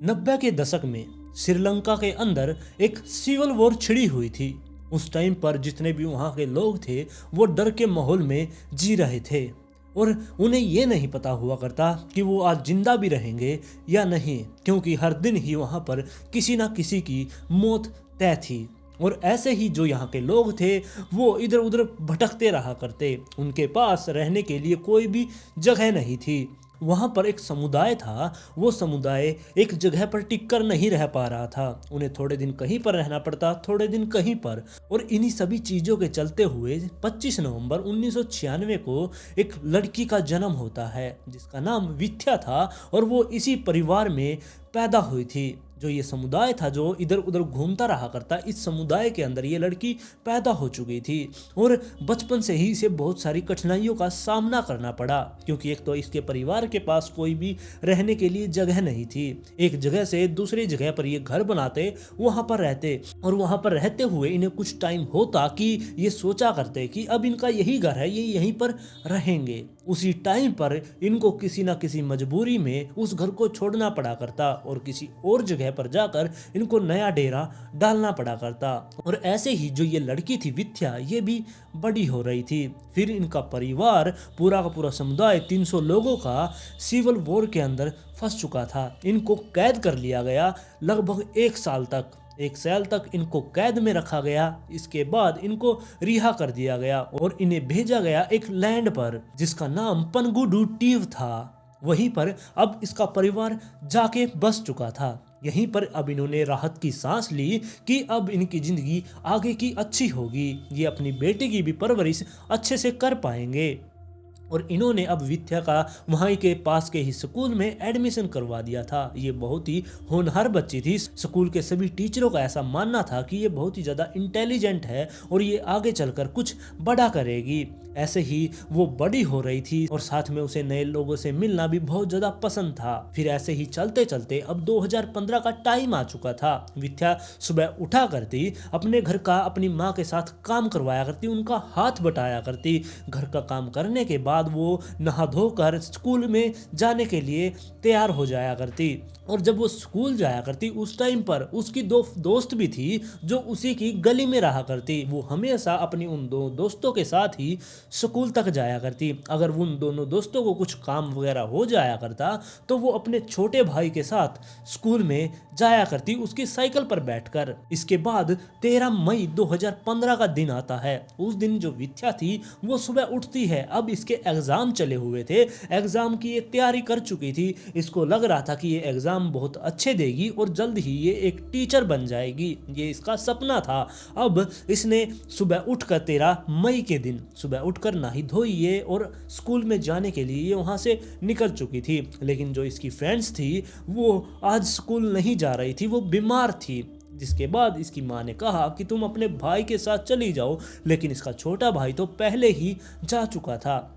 90 के दशक में श्रीलंका के अंदर एक सिविल वॉर छिड़ी हुई थी। उस टाइम पर जितने भी वहाँ के लोग थे वो डर के माहौल में जी रहे थे और उन्हें ये नहीं पता हुआ करता कि वो आज जिंदा भी रहेंगे या नहीं, क्योंकि हर दिन ही वहाँ पर किसी ना किसी की मौत तय थी। और ऐसे ही जो यहाँ के लोग थे वो इधर उधर भटकते रहा करते, उनके पास रहने के लिए कोई भी जगह नहीं थी। वहाँ पर एक समुदाय था, वो समुदाय एक जगह पर टिक कर नहीं रह पा रहा था। उन्हें थोड़े दिन कहीं पर रहना पड़ता, थोड़े दिन कहीं पर। और इन्हीं सभी चीज़ों के चलते हुए 25 नवंबर 1996 को एक लड़की का जन्म होता है जिसका नाम विथ्या था और वो इसी परिवार में पैदा हुई थी। जो ये समुदाय था जो इधर उधर घूमता रहा करता, इस समुदाय के अंदर ये लड़की पैदा हो चुकी थी और बचपन से ही इसे बहुत सारी कठिनाइयों का सामना करना पड़ा, क्योंकि एक तो इसके परिवार के पास कोई भी रहने के लिए जगह नहीं थी। एक जगह से दूसरी जगह पर ये घर बनाते, वहाँ पर रहते और वहाँ पर रहते हुए इन्हें कुछ टाइम होता कि ये सोचा करते कि अब इनका यही घर है, ये यहीं पर रहेंगे। उसी टाइम पर इनको किसी ना किसी मजबूरी में उस घर को छोड़ना पड़ा करता और किसी और जगह पर जाकर इनको नया डेरा डालना पड़ा करता। और ऐसे ही जो ये लड़की थी विथ्या, ये भी बड़ी हो रही थी। फिर इनका परिवार, पूरा का पूरा समुदाय 300 लोगों का सिविल वॉर के अंदर फंस चुका था। इनको कैद कर लिया गया लगभग 1 साल तक। 1 साल तक इनको कैद में रखा गया। इसके बाद इनको रिहा कर दिया गया और इन्हें भेजा गया एक लैंड पर जिसका नाम पनगुडू टीव था। वहीं पर अब इसका परिवार जाके बस चुका था। यहीं पर अब इन्होंने राहत की सांस ली कि अब इनकी ज़िंदगी आगे की अच्छी होगी, ये अपनी बेटी की भी परवरिश अच्छे से कर पाएंगे। और इन्होंने अब विथ्या का वहीं के पास के ही स्कूल में एडमिशन करवा दिया था। ये बहुत ही होनहार बच्ची थी। स्कूल के सभी टीचरों का ऐसा मानना था कि ये बहुत ही ज़्यादा इंटेलिजेंट है और ये आगे चलकर कुछ बड़ा करेगी। ऐसे ही वो बड़ी हो रही थी और साथ में उसे नए लोगों से मिलना भी बहुत ज़्यादा पसंद था। फिर ऐसे ही चलते चलते अब 2015 का टाइम आ चुका था। विथ्या सुबह उठा करती, अपने घर का अपनी माँ के साथ काम करवाया करती, उनका हाथ बटाया करती। घर का काम करने के बाद वो नहा धोकर स्कूल में जाने के लिए तैयार हो जाया करती। और जब वो स्कूल जाया करती उस टाइम पर उसकी 2 दोस्त भी थी जो उसी की गली में रहा करती। वो हमेशा अपनी उन 2 दोस्तों के साथ ही स्कूल तक जाया करती। अगर उन दोनों दोस्तों को कुछ काम वगैरह हो जाया करता तो वो अपने छोटे भाई के साथ स्कूल में जाया करती, उसकी साइकिल पर बैठकर। इसके बाद 13 मई 2015 का दिन आता है। उस दिन जो विथ्या थी वो सुबह उठती है। अब इसके एग्ज़ाम चले हुए थे, एग्ज़ाम की ये तैयारी कर चुकी थी। इसको लग रहा था कि ये एग्ज़ाम बहुत अच्छे देगी और जल्द ही ये एक टीचर बन जाएगी, ये इसका सपना था। अब इसने सुबह उठकर 13 मई के दिन सुबह उठकर नहा धोई ये और स्कूल में जाने के लिए ये वहाँ से निकल चुकी थी। लेकिन जो इसकी फ्रेंड्स थी वो आज स्कूल नहीं जा रही थी, वो बीमार थी। जिसके बाद इसकी माँ ने कहा कि तुम अपने भाई के साथ चली जाओ, लेकिन इसका छोटा भाई तो पहले ही जा चुका था।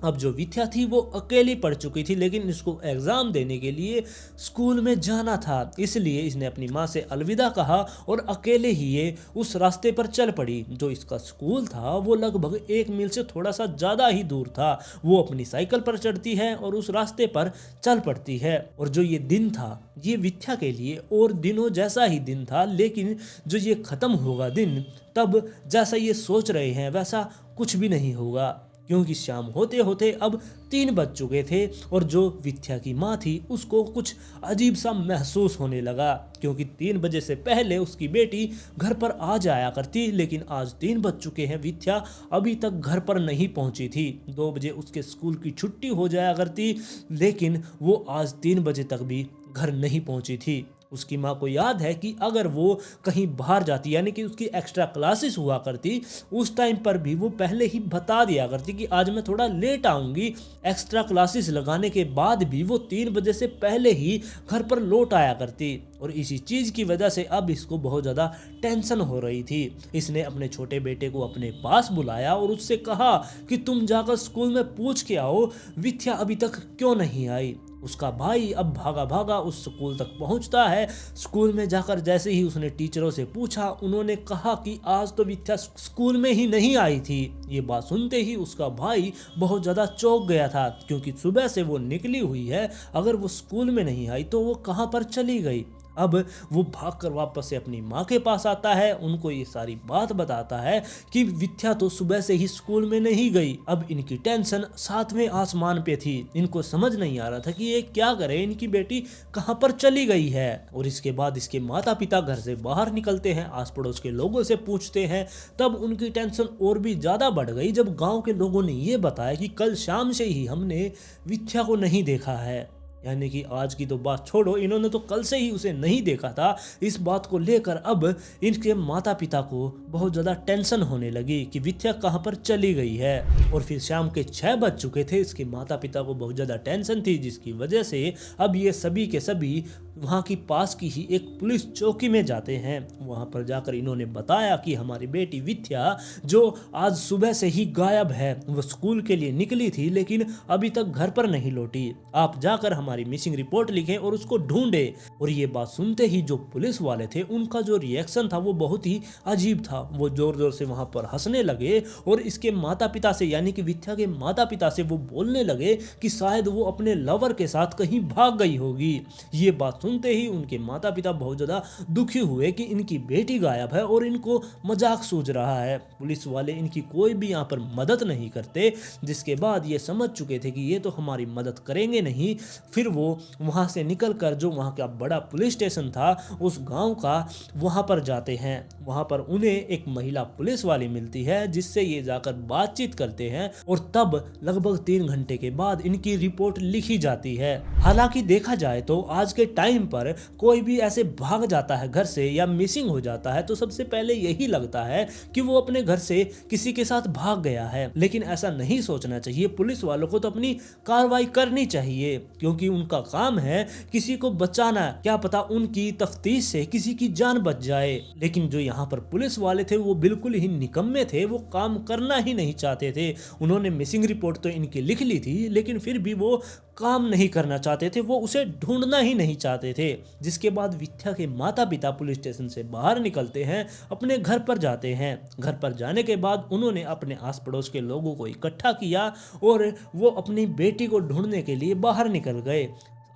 अब जो विथ्या थी वो अकेली पढ़ चुकी थी, लेकिन इसको एग्ज़ाम देने के लिए स्कूल में जाना था। इसलिए इसने अपनी माँ से अलविदा कहा और अकेले ही ये उस रास्ते पर चल पड़ी। जो इसका स्कूल था वो लगभग 1 मील से थोड़ा सा ज़्यादा ही दूर था। वो अपनी साइकिल पर चढ़ती है और उस रास्ते पर चल पड़ती है। और जो ये दिन था ये विथ्या के लिए और दिनों जैसा ही दिन था, लेकिन जो ये ख़त्म होगा दिन, तब जैसा ये सोच रहे हैं वैसा कुछ भी नहीं होगा, क्योंकि शाम होते होते अब 3 बज चुके थे। और जो विथ्या की माँ थी उसको कुछ अजीब सा महसूस होने लगा, क्योंकि 3 बजे से पहले उसकी बेटी घर पर आ जाया करती, लेकिन आज 3 बज चुके हैं, विथ्या अभी तक घर पर नहीं पहुंची थी। 2 बजे उसके स्कूल की छुट्टी हो जाया करती, लेकिन वो आज 3 बजे तक भी घर नहीं पहुंची थी। उसकी माँ को याद है कि अगर वो कहीं बाहर जाती, यानी कि उसकी एक्स्ट्रा क्लासेस हुआ करती, उस टाइम पर भी वो पहले ही बता दिया करती कि आज मैं थोड़ा लेट आऊँगी। एक्स्ट्रा क्लासेस लगाने के बाद भी वो 3 बजे से पहले ही घर पर लौट आया करती। और इसी चीज़ की वजह से अब इसको बहुत ज़्यादा टेंशन हो रही थी। इसने अपने छोटे बेटे को अपने पास बुलाया और उससे कहा कि तुम जाकर स्कूल में पूछ के आओ विथ्या अभी तक क्यों नहीं आई। उसका भाई अब भागा भागा उस स्कूल तक पहुंचता है। स्कूल में जाकर जैसे ही उसने टीचरों से पूछा, उन्होंने कहा कि आज तो विद्या स्कूल में ही नहीं आई थी। ये बात सुनते ही उसका भाई बहुत ज़्यादा चौंक गया था, क्योंकि सुबह से वो निकली हुई है, अगर वो स्कूल में नहीं आई तो वो कहाँ पर चली गई। अब वो भागकर वापस से अपनी माँ के पास आता है, उनको ये सारी बात बताता है कि विद्या तो सुबह से ही स्कूल में नहीं गई। अब इनकी टेंशन सातवें आसमान पे थी, इनको समझ नहीं आ रहा था कि ये क्या करे, इनकी बेटी कहाँ पर चली गई है। और इसके बाद इसके माता पिता घर से बाहर निकलते हैं, आस पड़ोस के लोगों से पूछते हैं। तब उनकी टेंशन और भी ज़्यादा बढ़ गई जब गाँव के लोगों ने ये बताया कि कल शाम से ही हमने विद्या को नहीं देखा है। यानी कि आज की तो बात छोड़ो, इन्होंने तो कल से ही उसे नहीं देखा था। इस बात को लेकर अब इनके माता पिता को बहुत ज़्यादा टेंशन होने लगी कि विद्या कहाँ पर चली गई है। और फिर शाम के 6 बज चुके थे, इसके माता पिता को बहुत ज़्यादा टेंशन थी, जिसकी वजह से अब ये सभी के सभी वहाँ की पास की ही एक पुलिस चौकी में जाते हैं। वहाँ पर जाकर इन्होंने बताया कि हमारी बेटी विद्या जो आज सुबह से ही गायब है, वो स्कूल के लिए निकली थी लेकिन अभी तक घर पर नहीं लौटी। आप जाकर हमारी मिसिंग रिपोर्ट लिखें और उसको ढूंढे। और ये बात सुनते ही जो पुलिस वाले थे उनका जो रिएक्शन था वो बहुत ही अजीब था। वो जोर जोर से वहाँ पर हंसने लगे और इसके माता पिता से, यानी कि विद्या के माता पिता से वो बोलने लगे कि शायद वो अपने लवर के साथ कहीं भाग गई होगी। ये बात सुनते ही उनके माता पिता बहुत ज़्यादा दुखी हुए कि इनकी बेटी गायब है और इनको मजाक सूझ रहा है। पुलिस वाले इनकी कोई भी यहाँ पर मदद नहीं करते, जिसके बाद ये समझ चुके थे कि ये तो हमारी मदद करेंगे नहीं। फिर वो वहाँ से निकलकर जो वहाँ का बड़ा पुलिस स्टेशन था उस गांव का, वहाँ पर जाते हैं। वहाँ पर उन्हें एक महिला पुलिस वाली मिलती है, जिससे ये जाकर बातचीत करते हैं और तब लगभग 3 घंटे के बाद इनकी रिपोर्ट लिखी जाती है। हालांकि देखा जाए तो आज के टाइम पर कोई भी ऐसे भाग जाता है घर से या मिसिंग हो जाता है तो सबसे पहले यही लगता है कि वो अपने घर से किसी के साथ भाग गया है, लेकिन ऐसा नहीं सोचना चाहिए। पुलिस वालों को तो अपनी कार्रवाई करनी चाहिए, क्योंकि उनका काम है किसी को बचाना। क्या पता उनकी तफ्तीश से किसी की जान बच जाए। लेकिन जो यहाँ पर पुलिस वाले थे वो बिल्कुल ही निकम्मे थे, वो काम करना ही नहीं चाहते थे। उन्होंने मिसिंग रिपोर्ट तो इनकी लिख ली थी, लेकिन फिर भी वो काम नहीं करना चाहते थे, वो उसे ढूंढना ही नहीं चाहते थे। जिसके बाद विद्या के माता पिता पुलिस स्टेशन से बाहर निकलते हैं, अपने घर पर जाते हैं। घर पर जाने के बाद उन्होंने अपने आस पड़ोस के लोगों को इकट्ठा किया और वो अपनी बेटी को ढूंढने के लिए बाहर निकल गए।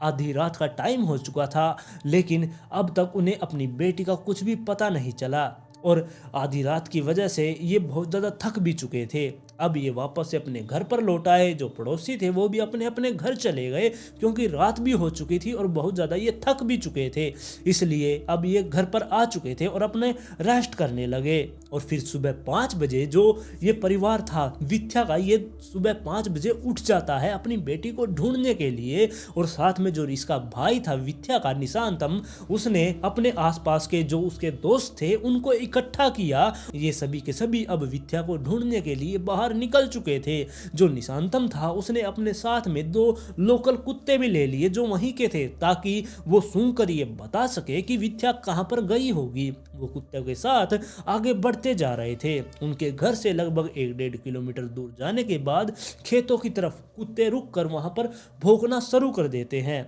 आधी रात का टाइम हो चुका था, लेकिन अब तक उन्हें अपनी बेटी का कुछ भी पता नहीं चला और आधी रात की वजह से ये बहुत ज़्यादा थक भी चुके थे। अब ये वापस से अपने घर पर लौट आए। जो पड़ोसी थे वो भी अपने अपने घर चले गए, क्योंकि रात भी हो चुकी थी और बहुत ज़्यादा ये थक भी चुके थे। इसलिए अब ये घर पर आ चुके थे और अपने रेस्ट करने लगे। और फिर सुबह 5 बजे जो ये परिवार था विद्या का, ये सुबह 5 बजे उठ जाता है अपनी बेटी को ढूंढने के लिए। और साथ में जो इसका भाई था विद्या का, निशांतम, उसने अपने आसपास के जो उसके दोस्त थे उनको इकट्ठा किया। ये सभी के सभी अब विद्या को ढूंढने के लिए बाहर निकल चुके थे। जो निशांतम था उसने अपने साथ में 2 लोकल कुत्ते भी ले लिए जो वहीं के थे, ताकि वो सूंघकर ये बता सके कि विद्या कहां पर गई होगी। वो कुत्ते के साथ आगे बढ़ते जा रहे थे। उनके घर से लगभग 1-1.5 किलोमीटर दूर जाने के बाद खेतों की तरफ कुत्ते रुककर वहां पर भौंकना शुरू कर देते हैं।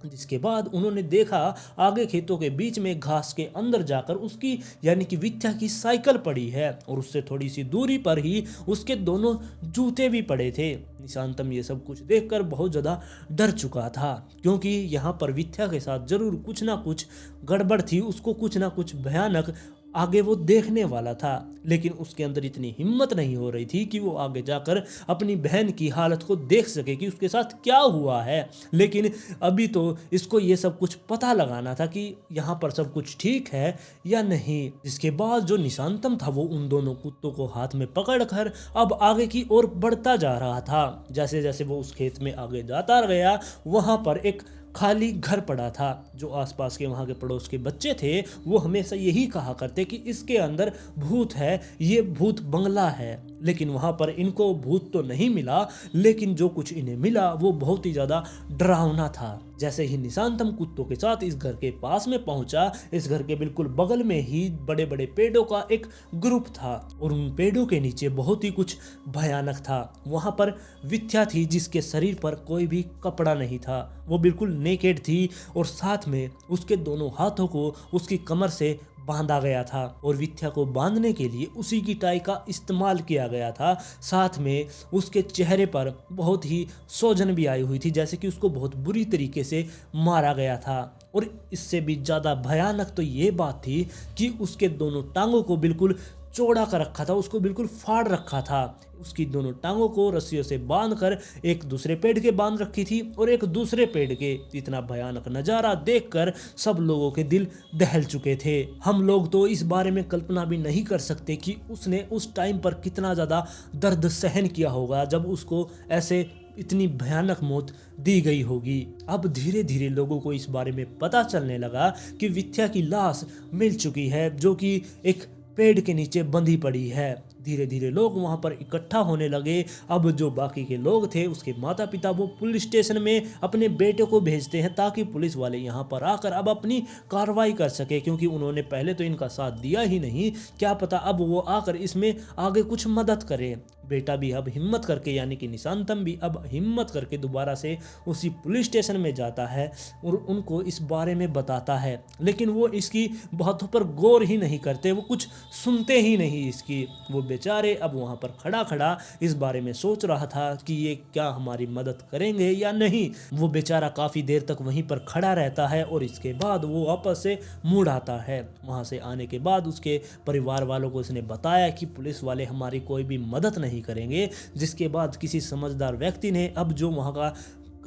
जिसके बाद उन्होंने देखा आगे खेतों के बीच में घास के अंदर जाकर उसकी, यानी कि विद्या की साइकिल पड़ी है और उससे थोड़ी सी दूरी पर ही उसके दोनों जूते भी पड़े थे। निशांतम ये सब कुछ देखकर बहुत ज़्यादा डर चुका था, क्योंकि यहाँ पर विद्या के साथ जरूर कुछ ना कुछ गड़बड़ थी। उसको कुछ ना कुछ भयानक आगे वो देखने वाला था, लेकिन उसके अंदर इतनी हिम्मत नहीं हो रही थी कि वो आगे जाकर अपनी बहन की हालत को देख सके कि उसके साथ क्या हुआ है। लेकिन अभी तो इसको ये सब कुछ पता लगाना था कि यहाँ पर सब कुछ ठीक है या नहीं। जिसके बाद जो निशांतम था वो उन दोनों कुत्तों को हाथ में पकड़कर अब आगे की ओर बढ़ता जा रहा था। जैसे जैसे वो उस खेत में आगे जाता गया, वहाँ पर एक खाली घर पड़ा था। जो आसपास के वहाँ के पड़ोस के बच्चे थे वो हमेशा यही कहा करते कि इसके अंदर भूत है, ये भूत बंगला है। लेकिन वहां पर इनको भूत तो नहीं मिला, लेकिन जो कुछ इन्हें मिला वो बहुत ही ज्यादा डरावना था। जैसे ही निशांतम कुत्तों के साथ इस घर के पास में पहुंचा, इस घर के बिल्कुल बगल में ही बड़े बड़े पेड़ों का एक ग्रुप था और उन पेड़ों के नीचे बहुत ही कुछ भयानक था। वहां पर विद्या थी जिसके शरीर पर कोई भी कपड़ा नहीं था, वो बिल्कुल नेकेड थी और साथ में उसके दोनों हाथों को उसकी कमर से बांधा गया था और विद्या को बांधने के लिए उसी की टाई का इस्तेमाल किया गया था। साथ में उसके चेहरे पर बहुत ही सूजन भी आई हुई थी, जैसे कि उसको बहुत बुरी तरीके से मारा गया था। और इससे भी ज़्यादा भयानक तो ये बात थी कि उसके दोनों टांगों को बिल्कुल चौड़ा कर रखा था, उसको बिल्कुल फाड़ रखा था। उसकी दोनों टांगों को रस्सियों से बांधकर एक दूसरे पेड़ के बांध रखी थी और एक दूसरे पेड़ के। इतना भयानक नज़ारा देखकर सब लोगों के दिल दहल चुके थे। हम लोग तो इस बारे में कल्पना भी नहीं कर सकते कि उसने उस टाइम पर कितना ज़्यादा दर्द सहन किया होगा जब उसको ऐसे इतनी भयानक मौत दी गई होगी। अब धीरे धीरे लोगों को इस बारे में पता चलने लगा कि विद्या की लाश मिल चुकी है, जो कि एक पेड़ के नीचे बंधी पड़ी है। धीरे धीरे लोग वहां पर इकट्ठा होने लगे। अब जो बाकी के लोग थे, उसके माता पिता, वो पुलिस स्टेशन में अपने बेटे को भेजते हैं ताकि पुलिस वाले यहां पर आकर अब अपनी कार्रवाई कर सके, क्योंकि उन्होंने पहले तो इनका साथ दिया ही नहीं। क्या पता अब वो आकर इसमें आगे कुछ मदद करे। बेटा भी अब हिम्मत करके, यानी कि निशांतम भी अब हिम्मत करके दोबारा से उसी पुलिस स्टेशन में जाता है और उनको इस बारे में बताता है, लेकिन वो इसकी बातों पर गौर ही नहीं करते, वो कुछ सुनते ही नहीं इसकी। वो बेचारे अब वहाँ पर खड़ा खड़ा इस बारे में सोच रहा था कि ये क्या हमारी मदद करेंगे या नहीं। वो बेचारा काफ़ी देर तक वहीं पर खड़ा रहता है और इसके बाद वो वापस से मुड़ आता है। वहाँ से आने के बाद उसके परिवार वालों को इसने बताया कि पुलिस वाले हमारी कोई भी मदद नहीं करेंगे। जिसके बाद किसी समझदार व्यक्ति ने, अब जो वहाँ का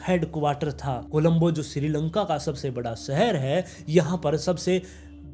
हेड क्वार्टर था, कोलंबो जो श्रीलंका का सबसे बड़ा शहर है, यहाँ पर सबसे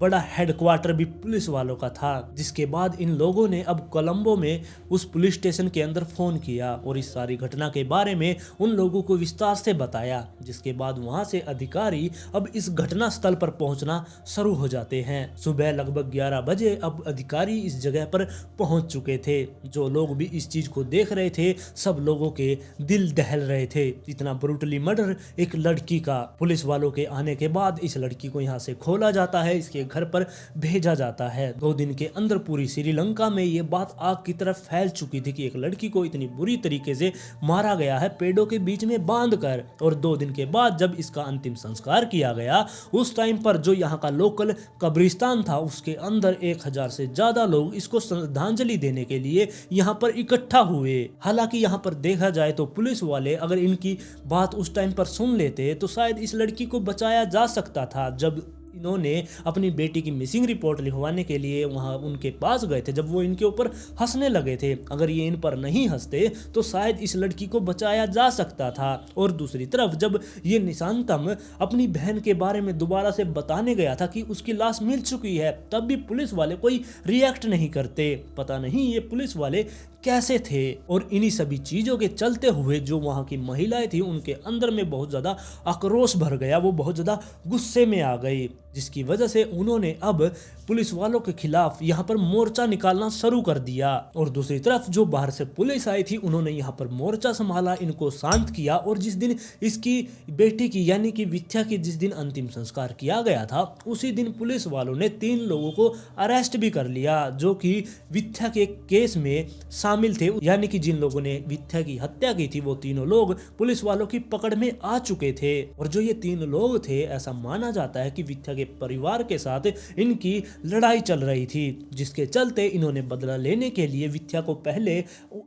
बड़ा हेडक्वार्टर भी पुलिस वालों का था। जिसके बाद इन लोगों ने अब कोलंबो में उस पुलिस स्टेशन के अंदर फोन किया और इस सारी घटना के बारे में उन लोगों को विस्तार से बताया। जिसके बाद वहां से अधिकारी अब इस घटना स्थल पर पहुंचना शुरू हो जाते हैं। सुबह लगभग 11 बजे अब अधिकारी इस जगह पर पहुंच चुके थे। जो लोग भी इस चीज को देख रहे थे, सब लोगों के दिल दहल रहे थे। इतना ब्रूटली मर्डर एक लड़की का। पुलिस वालों के आने के बाद इस लड़की को यहाँ से खोला जाता है, इसके घर पर भेजा जाता है। 2 दिन के अंदर पूरी श्रीलंका में ये बात आग की तरफ फैल चुकी थी कि एक लड़की को इतनी बुरी तरीके से मारा गया है पेड़ों के बीच में बांधकर। और 2 दिन के बाद जब इसका अंतिम संस्कार किया गया, उस टाइम पर जो यहाँ का लोकल कब्रिस्तान था, उसके अंदर 1000 से ज्यादा लोग इसको श्रद्धांजलि देने के लिए यहाँ पर इकट्ठा हुए। हालांकि यहाँ पर देखा जाए तो पुलिस वाले अगर इनकी बात उस टाइम पर सुन लेते तो शायद इस लड़की को बचाया जा सकता था। जब इन्होंने अपनी बेटी की मिसिंग रिपोर्ट लिखवाने के लिए वहां उनके पास गए थे, जब वो इनके ऊपर हंसने लगे थे, अगर ये इन पर नहीं हंसते तो शायद इस लड़की को बचाया जा सकता था। और दूसरी तरफ जब ये निशांतम अपनी बहन के बारे में दोबारा से बताने गया था कि उसकी लाश मिल चुकी है, तब भी पुलिस वाले कोई रिएक्ट नहीं करते। पता नहीं ये पुलिस वाले कैसे थे। और इन्हीं सभी चीजों के चलते हुए जो वहां की महिलाएं थी, उनके अंदर में बहुत ज्यादा आक्रोश भर गया। वो बहुत ज्यादा गुस्से में आ गई, जिसकी वजह से उन्होंने अब पुलिस वालों के खिलाफ यहाँ पर मोर्चा निकालना शुरू कर दिया। और दूसरी तरफ जो बाहर से पुलिस आई थी, उन्होंने यहाँ पर मोर्चा संभाला, इनको शांत किया। और जिस दिन इसकी बेटी की यानी कि विद्या की जिस दिन अंतिम संस्कार किया गया था, उसी दिन पुलिस वालों ने 3 लोगों को अरेस्ट भी कर लिया, जो कि विद्या के केस में शामिल थे। यानी कि जिन लोगों ने विद्या की हत्या की थी, वो तीनों लोग पुलिस वालों की पकड़ में आ चुके थे। और जो ये 3 लोग थे, ऐसा माना जाता है कि विद्या के परिवार के साथ इनकी लड़ाई चल रही थी, जिसके चलते इन्होंने बदला लेने के लिए विद्या को पहले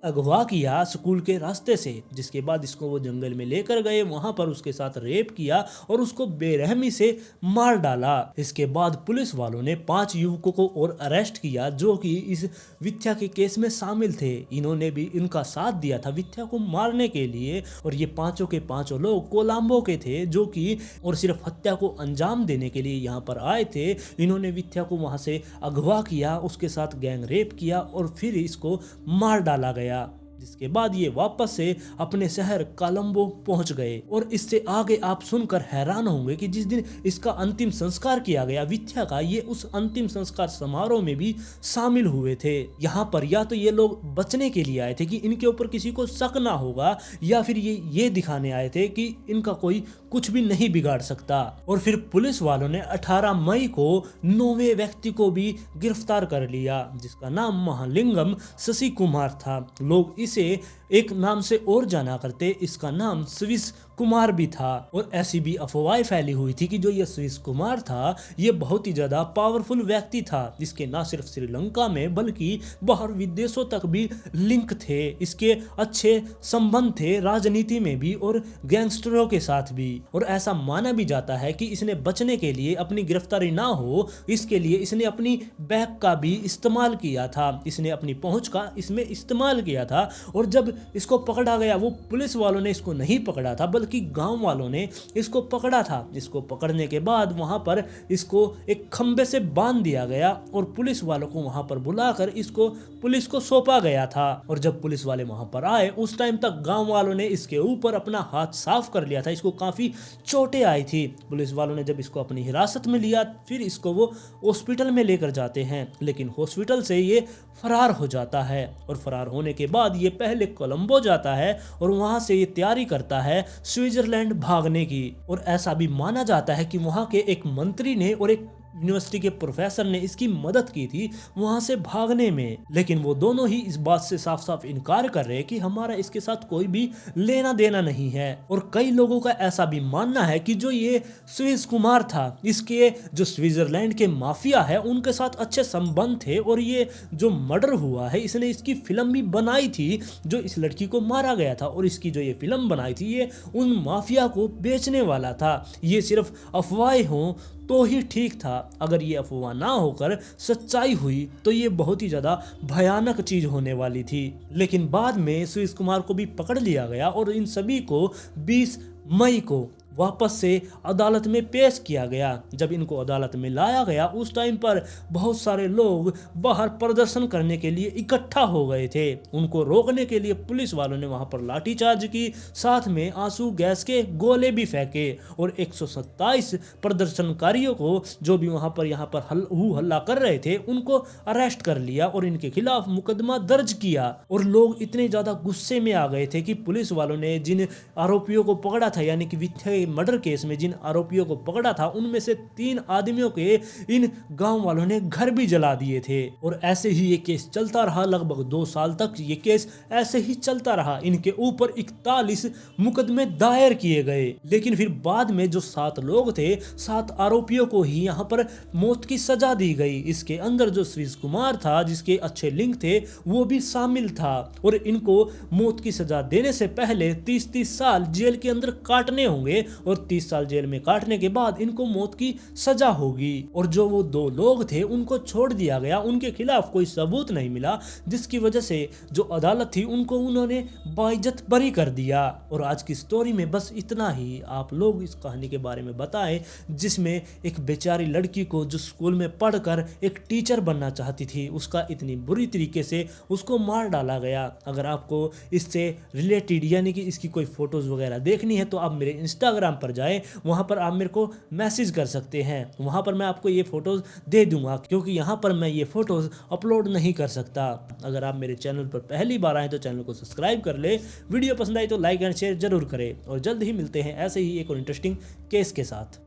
अगवा किया स्कूल के रास्ते से। जिसके बाद इसको वो जंगल में लेकर गए, वहां पर उसके साथ रेप किया और उसको बेरहमी से मार डाला। इसके बाद पुलिस वालों ने 5 युवकों को और अरेस्ट किया, जो कि इस विद्या के केस में शामिल थे। इन्होंने भी इनका साथ दिया था विद्या को मारने के लिए। और ये पांचों के पांचों लोग कोलंबो के थे, जो कि और सिर्फ हत्या को अंजाम देने के लिए यहाँ पर आए थे। इन्होंने विद्या को वहां से अगवा किया, उसके साथ गैंग रेप किया और फिर इसको मार डाला गया। जिसके बाद ये वापस से अपने शहर कोलंबो पहुंच गए। और इससे आगे आप सुनकर हैरान होंगे कि जिस दिन इसका अंतिम संस्कार किया गया विथ्या का, ये उस अंतिम संस्कार समारोह में भी शामिल हुए थे। यहाँ पर या तो ये लोग बचने के लिए आए थे कि इनके ऊपर किसी को शक ना होगा, या फिर ये दिखाने आए थे कि इनका कोई कुछ भी नहीं बिगाड़ सकता। और फिर पुलिस वालों ने 18 मई को 9वें व्यक्ति को भी गिरफ्तार कर लिया, जिसका नाम महालिंगम शशि कुमार था। लोग इसे एक नाम से और जाना करते, इसका नाम स्विस कुमार भी था। और ऐसी भी अफवाहें फैली हुई थी कि जो ये स्विस कुमार था ये बहुत ही ज्यादा पावरफुल व्यक्ति था, जिसके न सिर्फ श्रीलंका में बल्कि बाहर विदेशों तक भी लिंक थे। इसके अच्छे संबंध थे राजनीति में भी और गैंगस्टरों के साथ भी। और ऐसा माना भी जाता है कि इसने बचने के लिए, अपनी गिरफ्तारी ना हो इसके लिए, इसने अपनी बैग का भी इस्तेमाल किया था, इसने अपनी पहुंच का इसमें इस्तेमाल किया था। और जब इसको पकड़ा गया, वो पुलिस वालों ने इसको नहीं पकड़ा था बल्कि गांव वालों ने इसको पकड़ा था। इसको पकड़ने के बाद वहां पर इसको एक खंबे से बांध दिया गया और पुलिस वालों को वहां पर बुलाकर इसको पुलिस को सौंपा गया था। और जब पुलिस वाले वहां पर आए उस टाइम तक गांव वालों ने इसके ऊपर अपना हाथ साफ कर लिया था, इसको काफी चोटें आई थी। पुलिस वालों ने जब इसको अपनी हिरासत में लिया फिर इसको वो हॉस्पिटल में लेकर जाते हैं, लेकिन हॉस्पिटल से ये फरार हो जाता है। और फरार होने के बाद ये पहले कोलंबो जाता है और वहां से ये तैयारी करता है स्विट्जरलैंड भागने की। और ऐसा भी माना जाता है कि वहां के एक मंत्री ने और एक यूनिवर्सिटी के प्रोफेसर ने इसकी मदद की थी वहां से भागने में, लेकिन वो दोनों ही इस बात से साफ साफ इनकार कर रहे हैं कि हमारा इसके साथ कोई भी लेना देना नहीं है। और कई लोगों का ऐसा भी मानना है कि जो ये स्विस कुमार था, इसके जो स्विट्जरलैंड के माफिया है उनके साथ अच्छे संबंध थे और ये जो मर्डर हुआ है इसने इसकी फिल्म भी बनाई थी जो इस लड़की को मारा गया था। और इसकी जो ये फिल्म बनाई थी ये उन माफिया को बेचने वाला था। ये सिर्फ अफवाहें हों तो ही ठीक था, अगर ये अफवाह ना होकर सच्चाई हुई तो ये बहुत ही ज्यादा भयानक चीज होने वाली थी। लेकिन बाद में स्विस कुमार को भी पकड़ लिया गया और इन सभी को 20 मई को वापस से अदालत में पेश किया गया। जब इनको अदालत में लाया गया उस टाइम पर बहुत सारे लोग बाहर प्रदर्शन करने के लिए इकट्ठा हो गए थे। उनको रोकने के लिए पुलिस वालों ने वहां पर लाठीचार्ज की, साथ में आंसू गैस के गोले भी फेंके और 127 प्रदर्शनकारियों को जो भी वहां पर यहाँ पर हल्ला कर रहे थे उनको अरेस्ट कर लिया और इनके खिलाफ मुकदमा दर्ज किया। और लोग इतने ज्यादा गुस्से में आ गए थे कि पुलिस वालों ने जिन आरोपियों को पकड़ा था, यानी कि विथ्या मर्डर केस में जिन आरोपियों को पकड़ा था उनमें से 3 आदमियों के इन गांव वालों ने घर भी जला दिए थे। और ऐसे ही ये केस चलता रहा, लगभग 2 साल तक ये केस ऐसे ही चलता रहा। इनके ऊपर 41 मुकदमे दायर किए गए, लेकिन फिर बाद में जो 7 लोग थे, 7 आरोपियों को ही यहाँ पर मौत की सजा दी गई। इसके अंदर जो स्विस कुमार था जिसके अच्छे लिंक थे वो भी शामिल था और इनको मौत की सजा देने से पहले 30-30 साल जेल के अंदर काटने होंगे और 30 साल जेल में काटने के बाद इनको मौत की सजा होगी। और जो वो 2 लोग थे उनको छोड़ दिया गया, उनके खिलाफ कोई सबूत नहीं मिला, जिसकी वजह से जो अदालत थी उनको उन्होंने बाइज्जत बरी कर दिया। और आज की स्टोरी में बस इतना ही। आप लोग इस कहानी के बारे में बताएं जिसमें एक बेचारी लड़की को जो स्कूल में पढ़कर एक टीचर बनना चाहती थी, उसका इतनी बुरी तरीके से उसको मार डाला गया। अगर आपको इससे रिलेटेड यानी कि इसकी कोई फोटोज वगैरह देखनी है तो आप मेरे इंस्टाग्राम पर जाए, वहां पर आप मेरे को मैसेज कर सकते हैं। वहां पर मैं आपको ये फोटोज दे दूंगा क्योंकि यहां पर मैं ये फोटोज अपलोड नहीं कर सकता। अगर आप मेरे चैनल पर पहली बार आए तो चैनल को सब्सक्राइब कर ले, वीडियो पसंद आई तो लाइक एंड शेयर जरूर करें और जल्द ही मिलते हैं ऐसे ही एक और इंटरेस्टिंग केस के साथ।